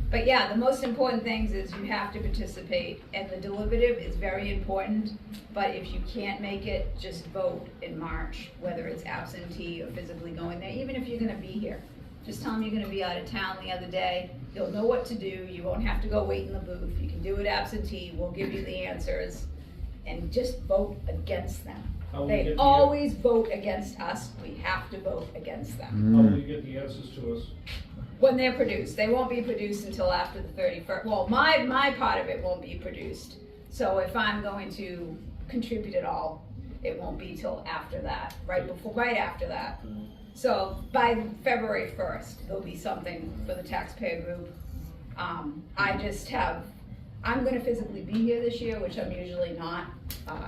But yeah, the most important things is you have to participate, and the deliberative is very important, but if you can't make it, just vote in March, whether it's absentee or physically going there, even if you're gonna be here. Just tell them you're gonna be out of town the other day, you'll know what to do, you won't have to go wait in the booth, you can do it absentee, we'll give you the answers, and just vote against them. How will you They get the- always vote against us, we have to vote against them. How will you get the answers to us? When they're produced, they won't be produced until after the 31st, well, my part of it won't be produced. So if I'm going to contribute at all, it won't be till after that, right after that. So by February 1st, there'll be something for the taxpayer group. I'm gonna physically be here this year, which I'm usually not.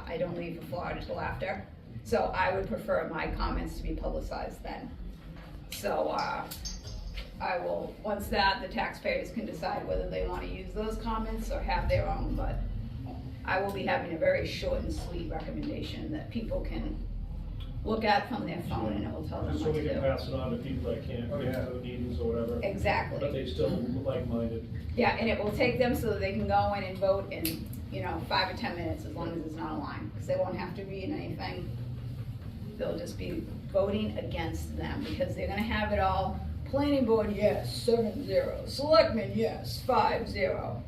I don't leave for Florida till after. So I would prefer my comments to be publicized then. So, I will, once that, the taxpayers can decide whether they wanna use those comments or have their own, but I will be having a very short and sweet recommendation that people can look at from their phone and it will tell them Just so what we to can do. pass it on to people that can't Oh, get yeah. to the meetings or whatever, but Exactly. they still like-minded. Yeah, and it will take them so that they can go in and vote in, 5 or 10 minutes, as long as it's not a line, because they won't have to read anything. They'll just be voting against them, because they're gonna have it all. Planning board, yes, 7-0. Selectmen, yes, 5-0.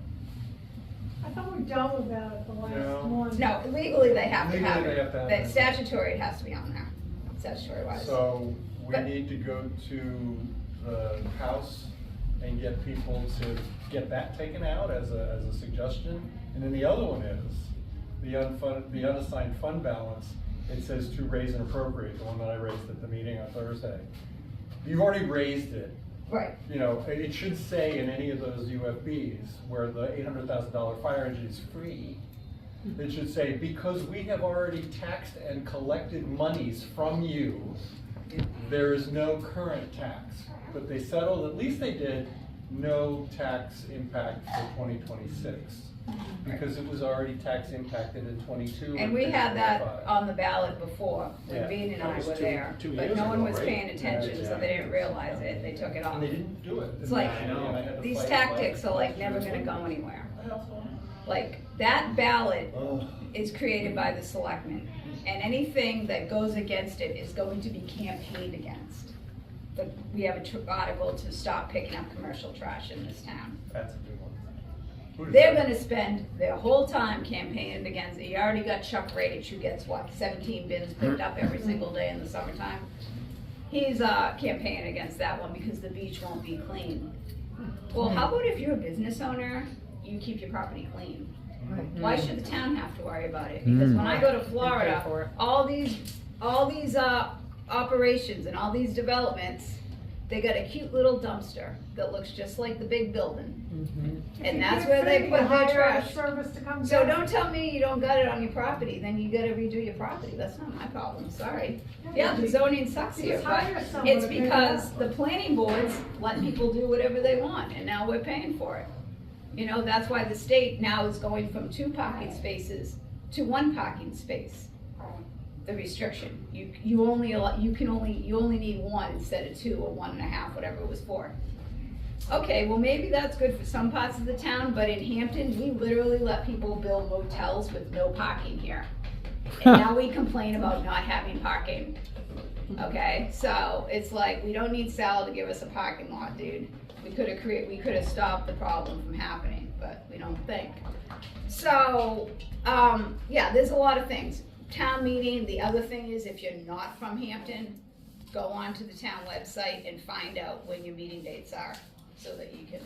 I thought we're done with that at the last No. one. No, legally they have to Legally have they it. have to have The it. statutory, it has to be on there, statutory wise. So we But- need to go to the House and get people to get that taken out as a suggestion. And then the other one is, the unassigned fund balance, it says to raise and appropriate, the one that I raised at the meeting on Thursday. You've already raised it. Right, It should say in any of those UFBs where the $800,000 fire engine is free, it should say, because we have already taxed and collected monies from you, there is no current tax. But they settled, at least they did, no tax impact for 2026. Because it was already tax impacted in 22. and we had that 25. on the ballot before, when Yeah. Bean and That I was were two- there, 2 but years no one ago, was right? paying attention, so they didn't realize it, they took it off. And they didn't do it. It's like, And I had to these fight tactics are like last never year. gonna go anywhere. I also- Like, that ballot Ugh. is created by the selectmen, and anything that goes against it is going to be campaigned against. But we have an article to stop picking up commercial trash in this town. That's a good one. Who does They're that? gonna spend their whole time campaigning against it. You already got Chuck Radich, who gets, 17 bins picked up every single day in the summertime. He's, campaigning against that one because the beach won't be clean. Well, how about if you're a business owner, you keep your property clean? Why should the town have to worry about it? Because when I go to for Florida, it. all these operations and all these developments, they got a cute little dumpster that looks just like the big building. And that's where they put their trash. Service to come. So get it. don't tell me you don't got it on your property, then you gotta redo your property, that's not my problem, sorry. Yeah, the zoning sucks You here, just but hire someone it's to pick it because up. the planning boards let people do whatever they want, and now we're paying for it. That's why the state now is going from 2 parking spaces to 1 parking space. The restriction, you only need 1 instead of 2 or 1.5, whatever it was for. Okay, well, maybe that's good for some parts of the town, but in Hampton, we literally let people build motels with no parking here. And now we complain about not having parking. Okay, so it's like, we don't need Sal to give us a parking lot, dude. We could have stopped the problem from happening, but we don't think. So, yeah, there's a lot of things. town meeting, the other thing is if you're not from Hampton, go onto the town website and find out when your meeting dates are, so that you can,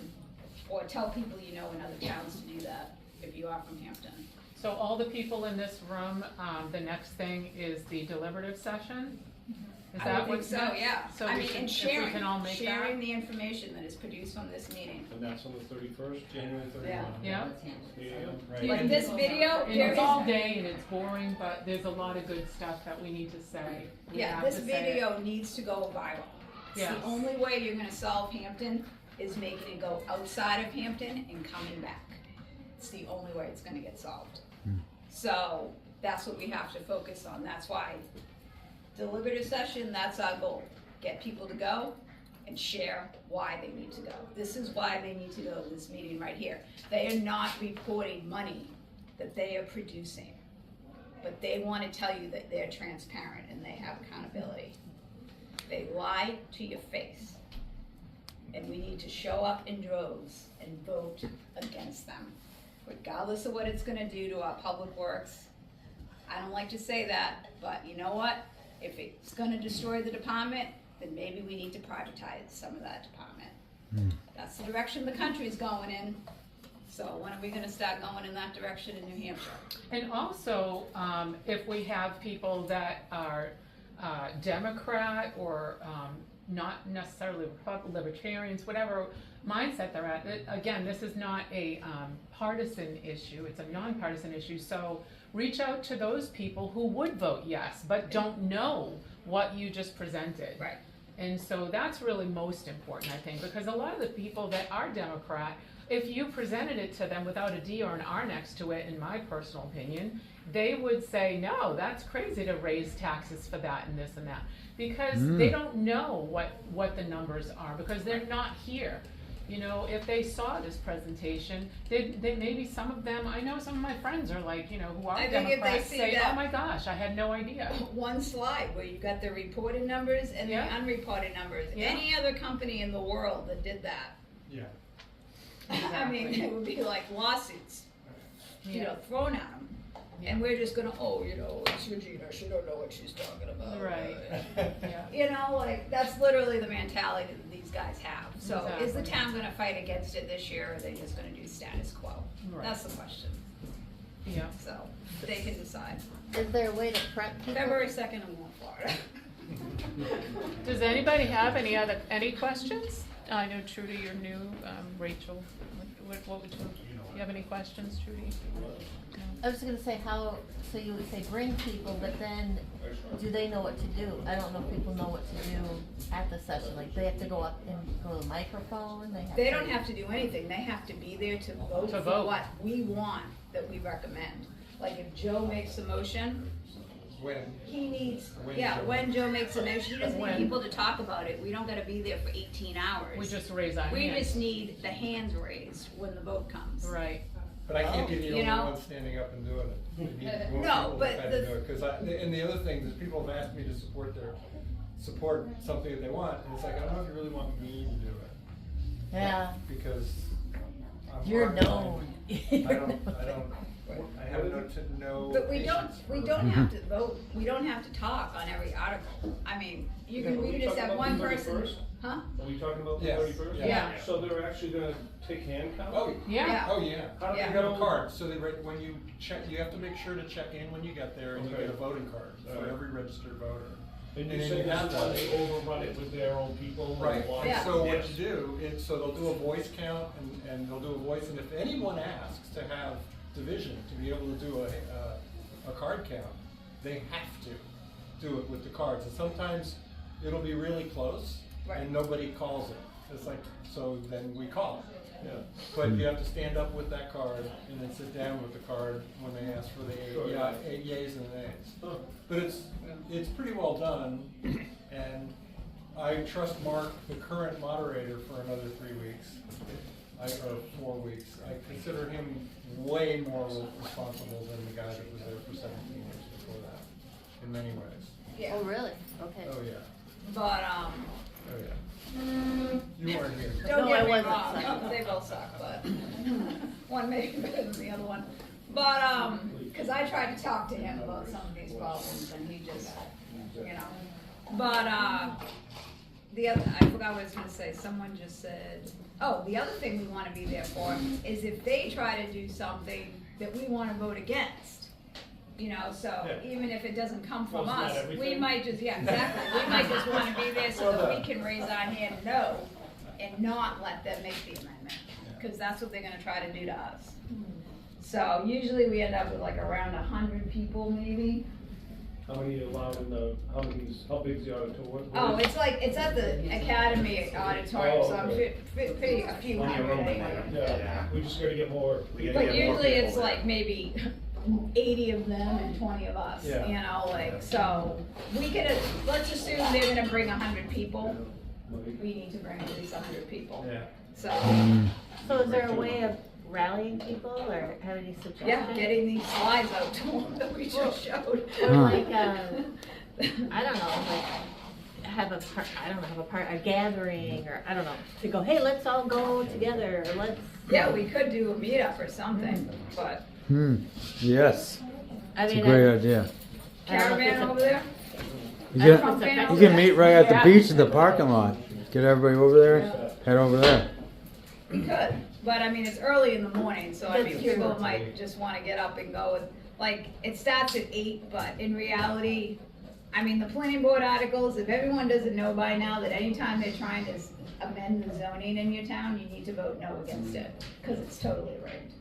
or tell people you know in other towns to do that, if you are from Hampton. So all the people in this room, the next thing is the deliberative session? Is I that would think what's so, next? yeah. So I we mean, should, and if we sharing, can all make that? sharing the information that is produced from this meeting. And that's on the 31st? January 31. Yeah. Right. Like this video, And there it's all is, day and it's boring, but there's a lot of good stuff that we need to say. We yeah, have this to say it. video needs to go viral. It's Yes. the only way you're gonna solve Hampton is making it go outside of Hampton and coming back. It's the only way it's gonna get solved. So that's what we have to focus on. That's why deliberative session, that's our goal. Get people to go and share why they need to go. This is why they need to go to this meeting right here. They are not reporting money that they are producing, but they want to tell you that they're transparent and they have accountability. They lie to your face. And we need to show up in droves and vote against them, regardless of what it's gonna do to our public works. I don't like to say that, but you know what? If it's gonna destroy the department, then maybe we need to privatize some of that department. That's the direction the country's going in. So when are we gonna start going in that direction in New Hampshire? And also, if we have people that are Democrat or not necessarily libertarians, whatever mindset they're at, again, this is not a partisan issue, it's a nonpartisan issue, so reach out to those people who would vote yes, but don't know what you just presented. Right. And so that's really most important, I think, because a lot of the people that are Democrat, if you presented it to them without a D or an R next to it, in my personal opinion, they would say, no, that's crazy to raise taxes for that and this and that. Because they don't know what the numbers are, because they're not here. You know, if they saw this presentation, they maybe some of them, I know some of my friends are like, you know, who are I think if they Democrats, see say, that- oh my gosh, I had no idea. One slide where you got the reported numbers and the Yeah. unreported numbers. Yeah. Any other company in the world that did that, Yeah. I mean, Exactly. it would be like lawsuits, you Yeah. know, thrown at them. And we're just gonna, oh, you know, it's Regina, she don't know what she's talking about. Right. Yeah. You know, like, that's literally the mentality that these guys have. So is the Exactly. town gonna fight against it this year, or are they just gonna do status quo? Right. That's the question. Yeah. So, they can decide. Is there a way to prep people? February 2nd, I'm going to Florida. Does anybody have any questions? I know Trudy, you're new, Rachel, what would you have any questions, Trudy? I was gonna say how, so you would say bring people, but then do they know what to do? I don't know if people know what to do at the session, like they have to go up and go to the microphone, They don't have to do anything, they have to be there to vote To for vote. what we want, that we recommend. Like if Joe makes a motion, When? he needs, When yeah, Joe- when Joe makes a motion, he doesn't need When. people to talk about it, we don't gotta be there for 18 hours. We just raise our We hands. just need the hands raised when the vote comes. Right, But I can't be the You only know? one standing up and doing it. We need more No, people but to kind the- of do it. 'Cause and the other thing is people have asked me to support something that they want, and it's like, I don't know if you really want me to do it. Yeah, Because I'm. you're part-time. known. I have no. But we don't patience have to vote, we don't have to talk on every article. I mean, you can, we can just have one person, huh? Are we talking about the Yes, 31st? yeah. So they're actually gonna take hand count? Oh, yeah, oh, yeah. How do Yeah. You they have a know? card, so when you check, you have to make sure to check in when you get there, and you Okay. get a voting card for Alright. every registered voter. And And you then said you this have is when that. they overrun it with their own people? and Right, why- and Yeah. so what Yes. you do is, so they'll do a voice count, and they'll do a voice, and if anyone asks to have division, to be able to do a card count, they have to do it with the cards, and sometimes it'll be really close, Right. and nobody calls it. It's like, so then we call it. Yeah. But you have to stand up with that card and then sit down with the card when they ask for the Sure. eight yays and nays. Huh. But it's pretty well done, and I trust Mark, the current moderator, for another 3 weeks, or 4 weeks. I consider him way more responsible than the guy that was there for 17 years before that, in many ways. Yeah, Oh, really? Okay. Oh, yeah, but, oh, yeah. You weren't here. don't No, get I me wasn't, wrong, so. they both suck, but one may be better than the other one. But, cause I tried to talk to him about some of these problems and he just, you know. But, the other, I forgot what I was gonna say, someone just said, oh, the other thing we wanna be there for is if they try to do something that we wanna vote against. You know, so Yeah. even if it doesn't come from Well, it's us, not we everything. might just, yeah, exactly, we might just wanna be there so that we can raise our hand no and not let them make the amendment, cause that's what they're gonna try to do to us. So usually we end up with like around 100 people maybe. How many are allowed in the, how big's the auditorium? What Oh, is- it's like, it's at the Academy Auditorium, so I'm okay. pretty, a few Plenty of hundred room in anyway. there. Yeah, we just gotta get more. We gotta But get more usually people it's there. like maybe 80 of them and 20 of us, Yeah. you know, like, so we could, let's assume they're gonna bring 100 people. We need to bring at least 100 people. Yeah. So, So is there a way of rallying people or have any suggestions? yeah, getting these slides out to them that we just showed. Or like, I don't know, like, have a gathering, or, I don't know, to go, hey, let's all go together, or let's. Yeah, we could do a meetup or something, but Yes, I it's a mean, great idea. I don't know if it's caravan a- over there? You I don't can, know if it's effective. you can meet right at the Yeah. beach in the parking lot. Get everybody over there, head over there. We could, but I mean, it's early in the morning, so I mean, That's true. people might just wanna get up and go. Like, it starts at 8, but in reality, I mean, the planning board articles, if everyone doesn't know by now that anytime they're trying to amend the zoning in your town, you need to vote no against it, cause it's totally rigged.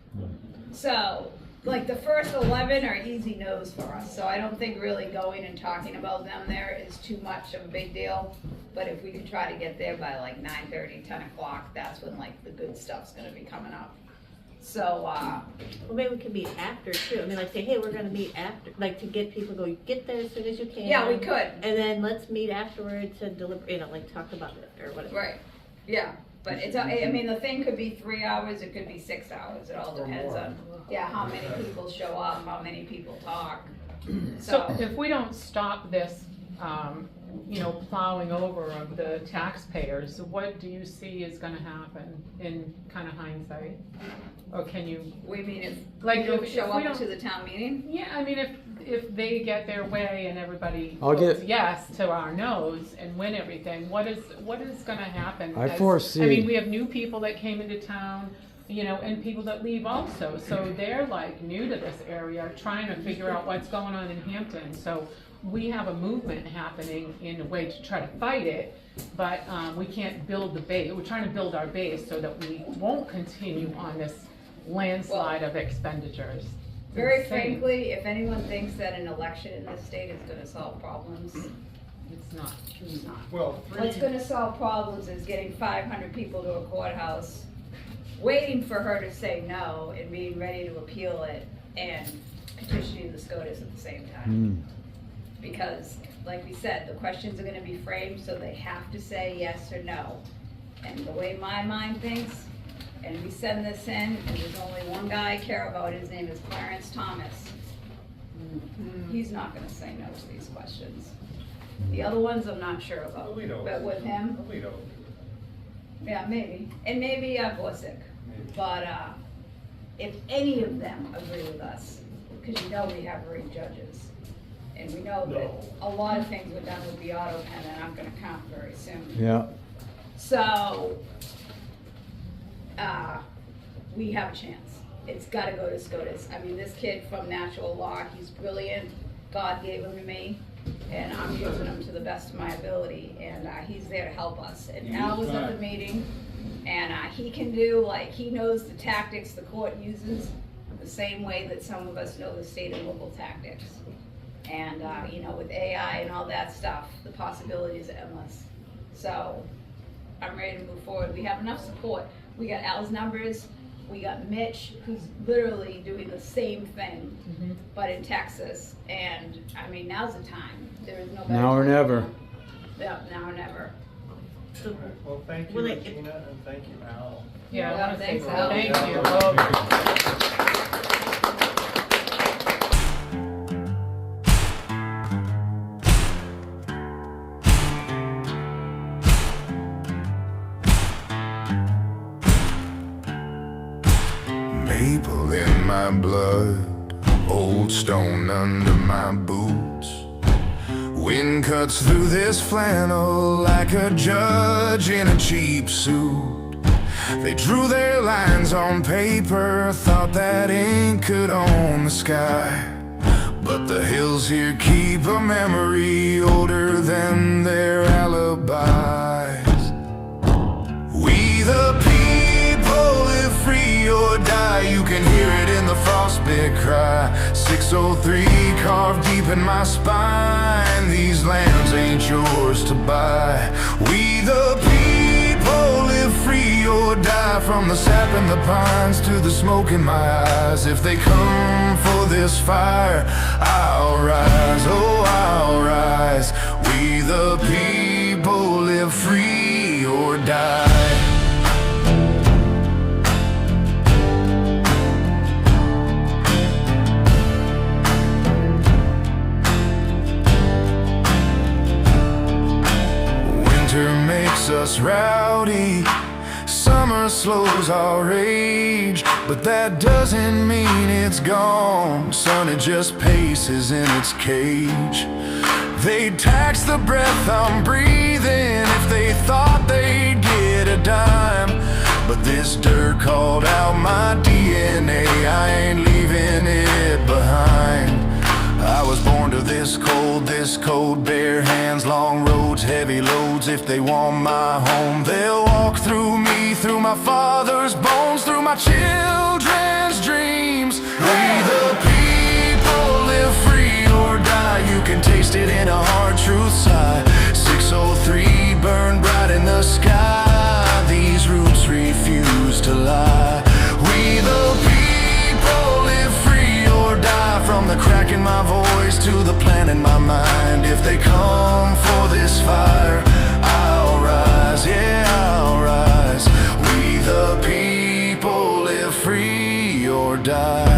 So, like, the first 11 are easy no's for us, so I don't think really going and talking about them there is too much of a big deal. But if we could try to get there by like 9:30, 10 o'clock, that's when like the good stuff's gonna be coming up. So, Well, maybe we could meet after too, I mean, like, say, hey, we're gonna meet after, like, to get people, go, get there as soon as you can. yeah, we could, And then let's meet afterwards to deliver, you know, like, talk about it, or whatever. right, yeah. But it's, I mean, the thing could be 3 hours, it could be 6 hours, it all Or depends more. on, yeah, how many people show up, how many people talk. So if we don't stop this, you know, plowing over of the taxpayers, what do you see is gonna happen in kind of hindsight? Or can you, We mean if Like, you don't if show we up don't- to the town meeting? yeah, I mean, if they get their way and everybody I'll votes get- yes to our no's and win everything, what is gonna happen? I as- foresee- I mean, we have new people that came into town, you know, and people that leave also, so they're like new to this area, trying to figure out what's going on in Hampton, so we have a movement happening in a way to try to fight it, but, we can't build the base, we're trying to build our base so that we won't continue on this landslide of expenditures. Very Insane. frankly, if anyone thinks that an election in this state is gonna solve problems, It's not, it's not. Well, what's gonna solve problems is getting 500 people to a courthouse, waiting for her to say no and being ready to appeal it and petitioning the SCOTUS at the same time. Because, like we said, the questions are gonna be framed so they have to say yes or no. And the way my mind thinks, and we send this in, and there's only one guy I care about, his name is Clarence Thomas. He's not gonna say no to these questions. The other ones I'm not sure about, but with him, yeah, maybe, and maybe Bosick. But, if any of them agree with us, because you know we have rigged judges, and we know that a lot of things were done with the auto pen that aren't gonna count very soon. Yeah. So, we have a chance. It's gotta go to SCOTUS. I mean, this kid from natural law, he's brilliant. God gave him to me, and I'm using him to the best of my ability, and, he's there to help us. And Al was at the meeting, and, he can do, like, he knows the tactics the court uses the same way that some of us know the state and local tactics. And, you know, with AI and all that stuff, the possibilities are endless. So, I'm ready to move forward. We have enough support. We got Al's numbers, we got Mitch, who's literally doing the same thing, but in Texas. And, I mean, now's the time. There is no better Now or time. never. Yeah, now or never. well, thank you, Well, Regina, and thank you, Al. Yeah, I Yeah, wanna say thanks, Al. thank you. Maple in my blood, old stone under my boots. Wind cuts through this flannel like a judge in a cheap suit. They drew their lines on paper, thought that ink could own the sky. But the hills here keep a memory older than their alibis. We the people live free or die. You can hear it in the frostbit cry. 603 carved deep in my spine. These lands ain't yours to buy. We the people live free or die. From the sap in the pines to the smoke in my eyes. If they come for this fire, I'll rise, oh I'll rise. We the people live free or die. Makes us rowdy, summer slows our rage, but that doesn't mean it's gone. Son, it just paces in its cage. They'd tax the breath I'm breathing if they thought they'd get a dime. But this dirt called out my DNA, I ain't leaving it behind. I was born to this cold, bare hands, long roads, heavy loads. If they want my home, they'll walk through me, through my father's bones, through my children's dreams. We the people live free or die. You can taste it in a hard truth sigh. 603 burn bright in the sky. These roots refuse to lie. We the people live free or die. From the crack in my voice to the plan in my mind. If they come for this fire, I'll rise, yeah I'll rise. We the people live free or die.